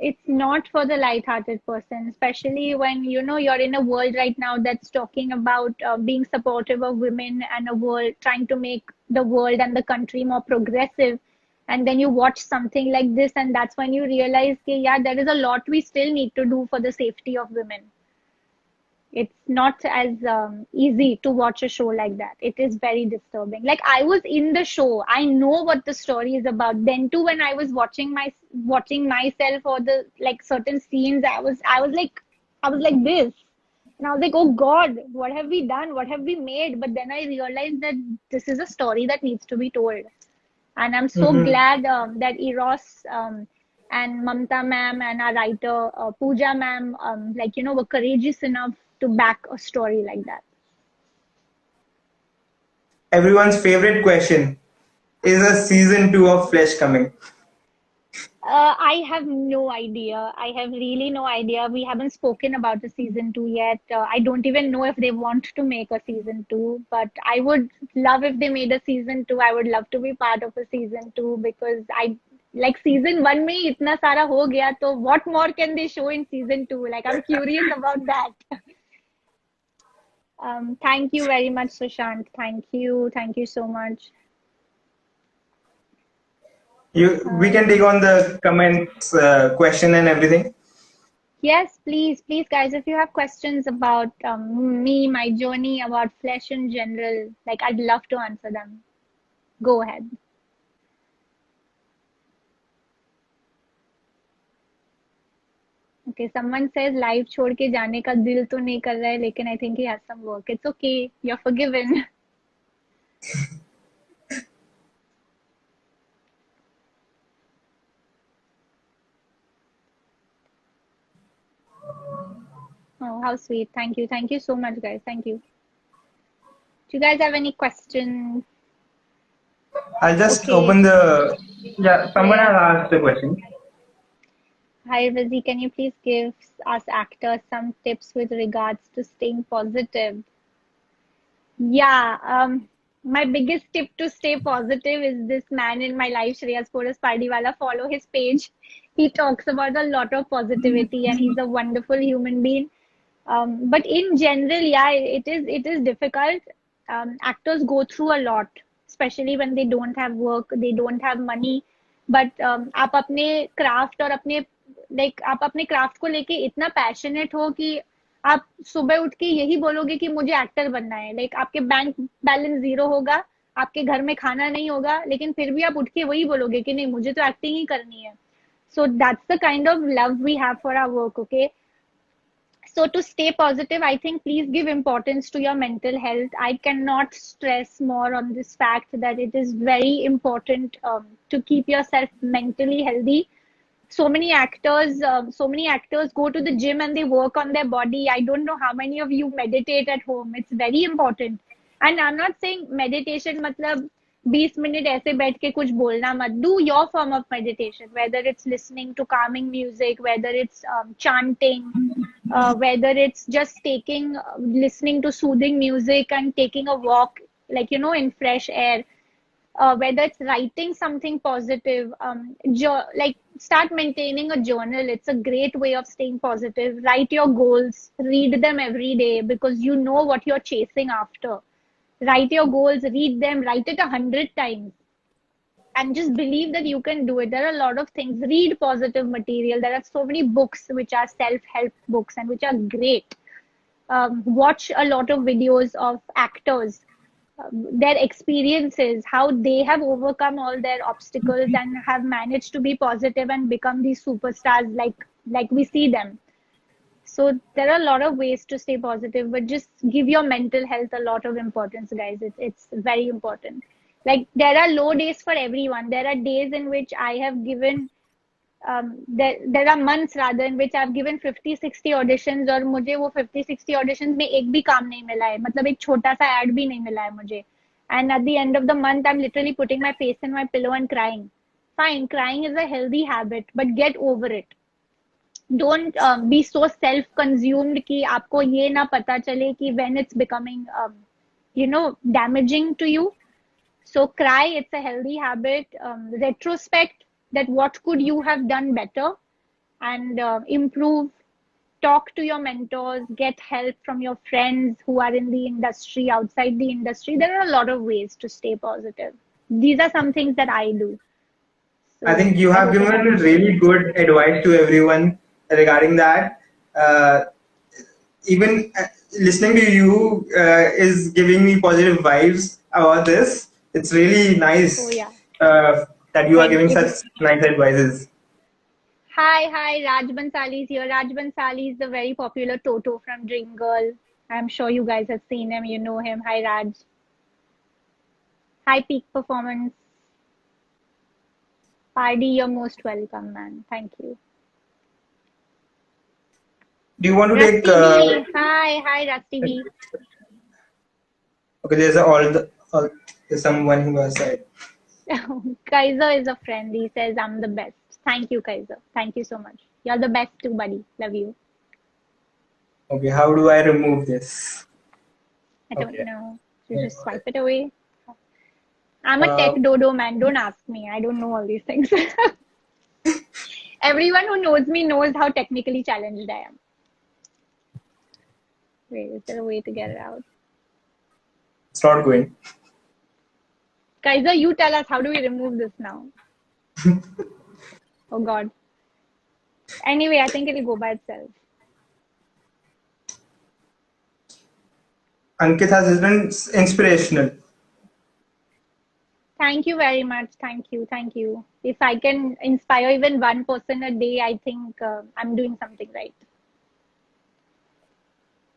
It's not for the light-hearted person, especially when you're in a world right now that's talking about being supportive of women and a world trying to make the world and the country more progressive. And then you watch something like this, and that's when you realize, okay, yeah, there is a lot we still need to do for the safety of women. It's not as easy to watch a show like that. It is very disturbing. Like I was in the show, I know what the story is about. Then too, when I was watching myself or the like certain scenes, I was like this, and I was like, oh God, what have we done? What have we made? But then I realized that this is a story that needs to be told, and I'm so Mhm. glad that Eros and Mamta ma'am and our writer Pooja ma'am, were courageous enough to back a story like that. Everyone's favorite question is a season 2 of Flesh coming. I have no idea. I have really no idea. We haven't spoken about a season two yet. I don't even know if they want to make a season two, but I would love if they made a season two. I would love to be part of a season two because I like season one में ही इतना सारा हो गया, तो what more can they show in season two? Like I'm curious about that. Thank you very much, Sushant. Thank you so much. We can take Um, on the comments, question and everything. Yes, please, guys, if you have questions about me, my journey, about flesh in general, like I'd love to answer them. Go ahead. Okay, someone says live छोड़ के जाने का दिल तो नहीं कर रहा है, लेकिन I think he has some work. It's okay, you're forgiven. Oh, how sweet. Thank you so much, guys. Thank you. Do you guys have any questions? I'll just Okay. open the. Yeah, someone Yeah. has asked the question. Hi, Vizi, can you please give us actors some tips with regards to staying positive? Yeah, my biggest tip to stay positive is this man in my life, Shreyas Porus Pardiwala. Follow his page. He talks about a lot of positivity and he's a wonderful human being. But in general, yeah, it is difficult. Actors go through a lot, especially when they don't have work, they don't have money. But आप अपने craft और अपने आप अपने craft को लेके इतना passionate हो कि आप सुबह उठ के यही बोलोगे कि मुझे एक्टर बनना है. आपके बैंक बैलेंस जीरो होगा, आपके घर में खाना नहीं होगा, लेकिन फिर भी आप उठ के वही बोलोगे कि नहीं, मुझे तो एक्टिंग ही करनी है. So that's the kind of love we have for our work, okay? So to stay positive, I think please give importance to your mental health. I cannot stress more on this fact that it is very important to keep yourself mentally healthy. So many actors go to the gym and they work on their body. I don't know how many of you meditate at home. It's very important. And I'm not saying meditation मतलब 20 minute ऐसे बैठ के कुछ बोलना मत. Do your form of meditation, whether it's listening to calming music, whether it's chanting, whether it's just listening to soothing music and taking a walk, in fresh air, whether it's writing something positive, start maintaining a journal. It's a great way of staying positive. Write your goals, read them every day because you know what you're chasing after. Write your goals, read them, write it 100 times and just believe that you can do it. There are a lot of things. Read positive material. There are so many books which are self-help books and which are great. Watch a lot of videos of actors, their experiences, how they have overcome all their obstacles and have managed to be positive and become these superstars like we see them. So there are a lot of ways to stay positive, but just give your mental health a lot of importance, guys. It's very important. There are low days for everyone. There are days in which I have given there are months rather in which I've given 50-60 auditions और मुझे वो 50-60 auditions में एक भी काम नहीं मिला है. मतलब एक छोटा सा ad भी नहीं मिला है मुझे. And at the end of the month, I'm literally putting my face in my pillow and crying. Fine, crying is a healthy habit, but get over it. Don't be so self-consumed कि आपको ये ना पता चले कि when it's becoming, damaging to you. So cry, it's a healthy habit. Retrospect that what could you have done better and improve. Talk to your mentors, get help from your friends who are in the industry, outside the industry. There are a lot of ways to stay positive. These are some things that I do. So I think you I have hope it given helps. really good advice to everyone regarding that. Uh, Even listening to you is giving me positive vibes about this. It's really Oh nice yeah. that you are Thank giving you. such nice advices. Hi, Raj Bansali is here. Raj Bansali is the very popular Toto from Dream Girl. I'm sure you guys have seen him, you know him. Hi, Raj. Hi, Peak Performance. Party, you're most welcome, man. Thank you. Do you want to take? Rusty B. Hi, Rusty B. Okay, there's someone who has said. Kaiser is a friend. He says, I'm the best. Thank you, Kaiser. Thank you so much. You're the best too, buddy. Love you. Okay, how do I remove this? I don't Okay. know. You just swipe it away. I'm a tech Uh, dodo, man. Don't ask me. I don't know all these things. Everyone who knows me knows how technically challenged I am. Wait, is there a way to get it out? it's not going. Kaiser, you tell us, how do we remove this now? Oh God. Anyway, I think it'll go by itself. Ankit has written inspirational. Thank you very much. Thank you. Thank you. If I can inspire even one person a day, I think I'm doing something right.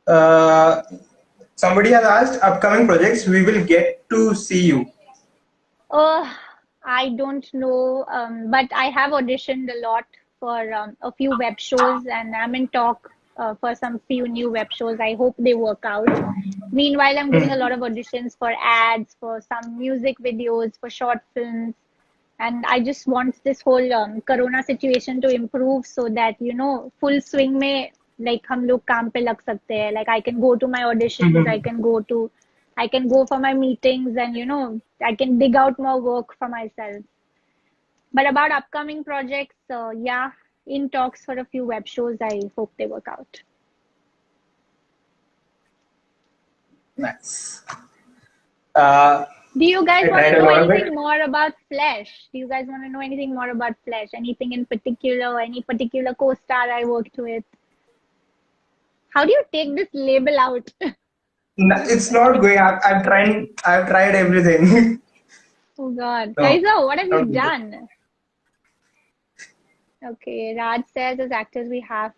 Uh, Somebody has asked upcoming projects. We will get to see you. I don't know, but I have auditioned a lot for a few web shows and I'm in talk for some few new web shows. I hope they work out. Meanwhile, I'm giving a lot of auditions for ads, for some music videos, for short films. And I just want this whole corona situation to improve so that, you know, full swing में like हम लोग काम पे लग सकते हैं. Like I can go to my auditions, I can go for my meetings, and you know, I can dig out more work for myself. But about upcoming projects, yeah, in talks for a few web shows. I hope they work out. Nice. Do you guys I want to tried a know lot of anything it. more about Flesh? Do you guys want to know anything more about Flesh? Anything in particular? Any particular co-star I worked with? How do you take this label out? It's not going. I've tried everything. Oh God. No, Kaiza, what have you not good. done? Okay, Raj says as actors we have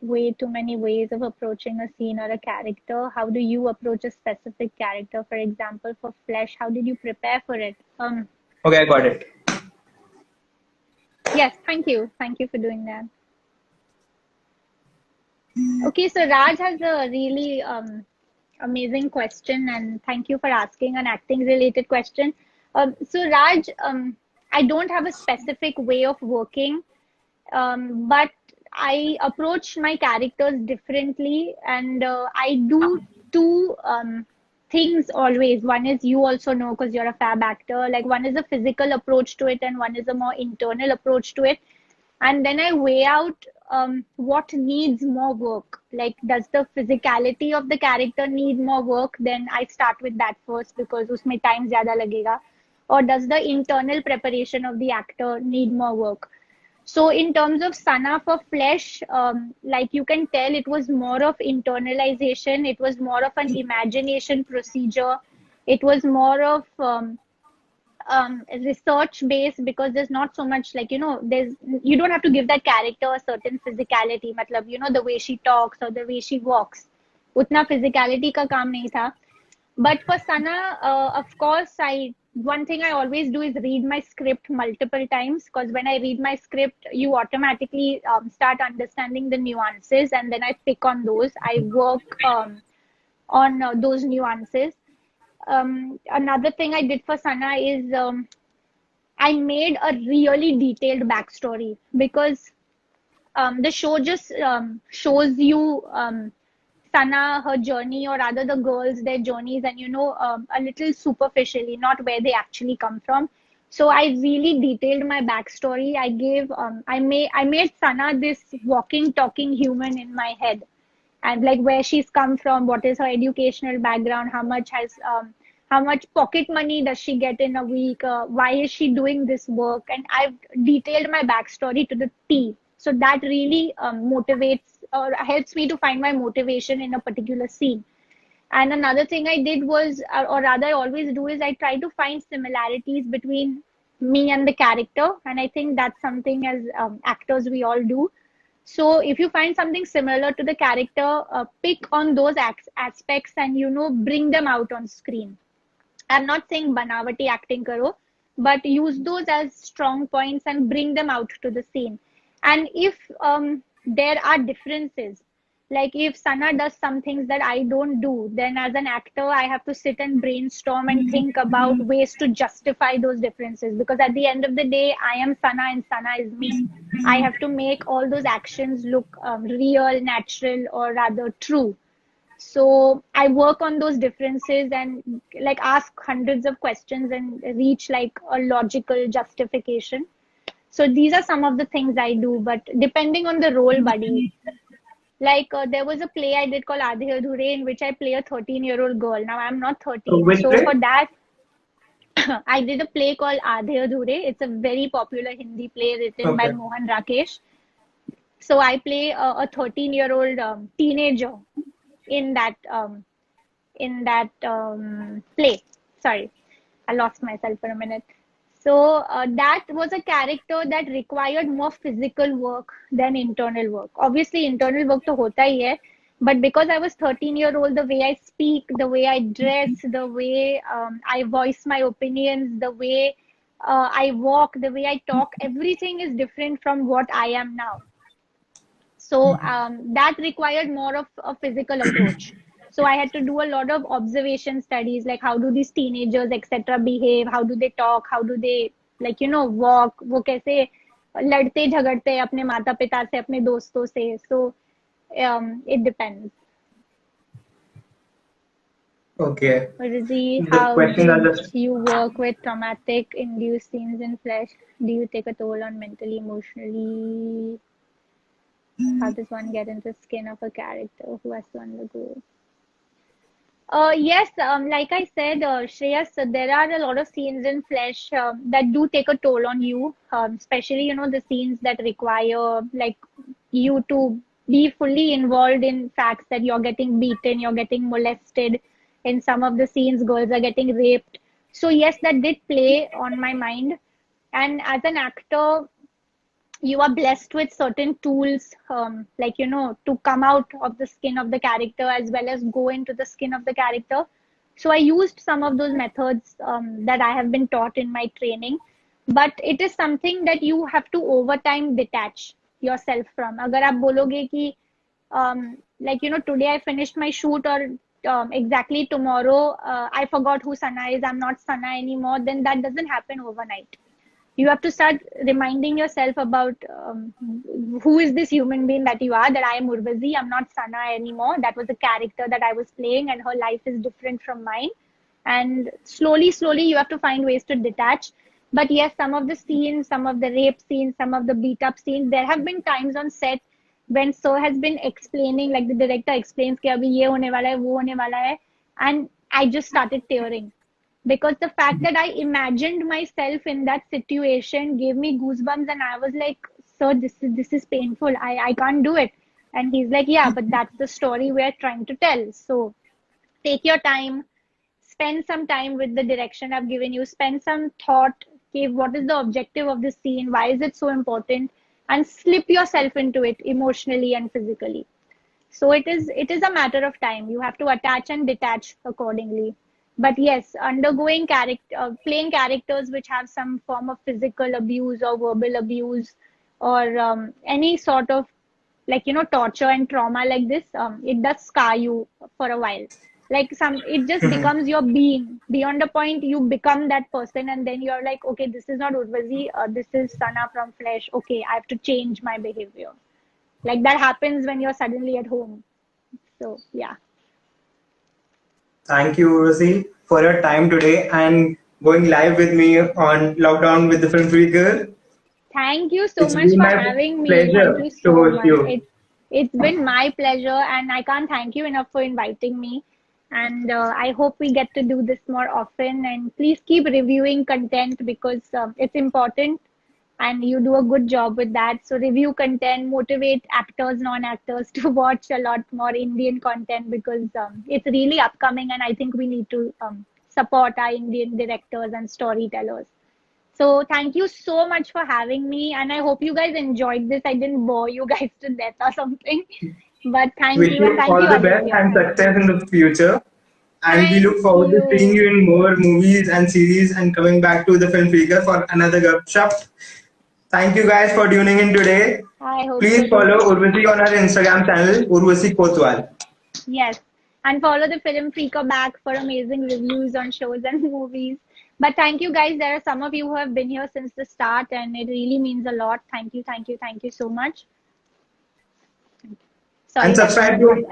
way too many ways of approaching a scene or a character. How do you approach a specific character? For example, for Flesh, how did you prepare for it? Okay, I got it. Yes, thank you. Thank you for doing that. Okay, so Raj has a really amazing question, and thank you for asking an acting related question. So Raj, I don't have a specific way of working, but I approach my characters differently, and I do two things always. One is, you also know because you're a fab actor, like one is a physical approach to it, and one is a more internal approach to it. And then I weigh out what needs more work. Like, does the physicality of the character need more work? Then I start with that first because usme time zyada lagega. Or does the internal preparation of the actor need more work? So in terms of Sana for Flesh, like you can tell, it was more of internalization. It was more of an imagination procedure. It was more of research based, because there's not so much, like, you know, you don't have to give that character a certain physicality. Matlab, you know, the way she talks or the way she walks, utna physicality ka kaam nahi tha. But for Sana, of course, one thing I always do is read my script multiple times, because when I read my script, you automatically start understanding the nuances, and then I pick on those. I work on those nuances. Another thing I did for Sana is I made a really detailed backstory, because the show just shows you Sana, her journey, or rather the girls, their journeys, and you know, a little superficially, not where they actually come from. So I really detailed my backstory. I made Sana this walking, talking human in my head, and like where she's come from, what is her educational background, how much pocket money does she get in a week, why is she doing this work, and I've detailed my backstory to the T. So that really motivates or helps me to find my motivation in a particular scene. And another thing I did was, or rather I always do, is I try to find similarities between me and the character, and I think that's something as actors we all do. So if you find something similar to the character, pick on those aspects and, you know, bring them out on screen. I'm not saying banavati acting karo, but use those as strong points and bring them out to the scene. And if there are differences, like if Sana does some things that I don't do, then as an actor, I have to sit and brainstorm and think about ways to justify those differences. Because at the end of the day, I am Sana and Sana is me. I have to make all those actions look real, natural, or rather true. So I work on those differences and like ask hundreds of questions and reach like a logical justification. So these are some of the things I do, but depending on the role, buddy. Like there was a play I did called Aadhe Adhure, in which I play a 13-year-old girl. Now I'm not 13. Which So for play? that, I did a play called Aadhe Adhure. It's a very popular Hindi play written by Okay. Mohan Rakesh. So I play a 13-year-old teenager in that play. Sorry, I lost myself for a minute. So that was a character that required more physical work than internal work. Obviously, internal work to hota hi hai, but because I was 13-year-old, the way I speak, the way I dress, the way I voice my opinions, the way I walk, the way I talk, everything is different from what I am now. So that required more of a physical approach. So I had to do a lot of observation studies, like how do these teenagers, etc., behave, how do they talk, how do they, like, walk, वो कैसे लड़ते झगड़ते हैं अपने माता पिता से, अपने दोस्तों से. So it depends. Okay. Rizzi, The how questions are did just you work with traumatic induced scenes in Flesh? Do you take a toll on mentally, emotionally? How does one get into the skin of a character who has to undergo? Yes, like I said, Shreyas, there are a lot of scenes in Flesh that do take a toll on you, especially, the scenes that require like you to be fully involved in facts that you're getting beaten, you're getting molested. In some of the scenes, girls are getting raped. So yes, that did play on my mind. And as an actor, you are blessed with certain tools, like, to come out of the skin of the character as well as go into the skin of the character. So I used some of those methods that I have been taught in my training, but it is something that you have to over time detach yourself from. Agar aap bologe ki like, today I finished my shoot, or exactly tomorrow I forgot who Sana is, I'm not Sana anymore, then that doesn't happen overnight. You have to start reminding yourself about who is this human being that you are, that I am Urvazi, I'm not Sana anymore. That was a character that I was playing, and her life is different from mine. And slowly, you have to find ways to detach. But yes, some of the scenes, some of the rape scenes, some of the beat up scenes, there have been times on set when Sir has been explaining, like the director explains कि अभी ये होने वाला है, वो होने वाला है, and I just started tearing, because the fact that I imagined myself in that situation gave me goosebumps, and I was like, sir, this is painful. I can't do it. And he's like, yeah, but that's the story we're trying to tell. So take your time, spend some time with the direction I've given you, spend some thought, okay, what is the objective of this scene? Why is it so important? And slip yourself into it emotionally and physically. So it is a matter of time. You have to attach and detach accordingly. But yes, undergoing playing characters which have some form of physical abuse or verbal abuse, or any sort of, like, torture and trauma like this, it does scar you for a while. Like, it just becomes your being. Beyond a point, you become that person, and then you're like, okay, this is not Urvazi, this is Sana from Flesh. Okay, I have to change my behavior. Like, that happens when you're suddenly at home. So yeah. thank you, Rosie, for your time today and going live with me on Lockdown with the Film Freaker. Thank you so It's much been for my having me. Thank pleasure you to so host much. you. It's been my pleasure, and I can't thank you enough for inviting me. And I hope we get to do this more often. And please keep reviewing content, because it's important, and you do a good job with that. So review content, motivate actors, non-actors to watch a lot more Indian content, because it's really upcoming, and I think we need to support our Indian directors and storytellers. So thank you so much for having me, and I hope you guys enjoyed this. I didn't bore you guys to death or something, but thank Wish you, and you thank all you, the best Aditya. and Thank success you. in the future. And we look Thank forward to seeing you. you in more movies and series and coming back to the Film Freaker for another workshop. Thank you guys for tuning in today. I hope so Please too. follow Urvasi on our Instagram channel, urvazikotwal. Yes, and follow the Film Freaker back for amazing reviews on shows and movies. But thank you guys. There are some of you who have been here since the start, and it really means a lot. Thank you so much. And Sorry, that was subscribe me.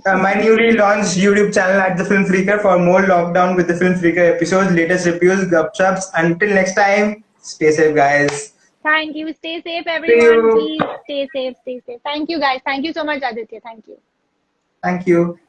to my newly launched YouTube channel at the Film Freaker for more Lockdown with the Film Freaker episodes, latest reviews, gupshups. Until next time, stay safe, guys. Thank you. Stay safe, See everyone. you. Please stay safe. Stay safe. Thank you, guys. Thank you so much, Aditya. Thank you. Thank you.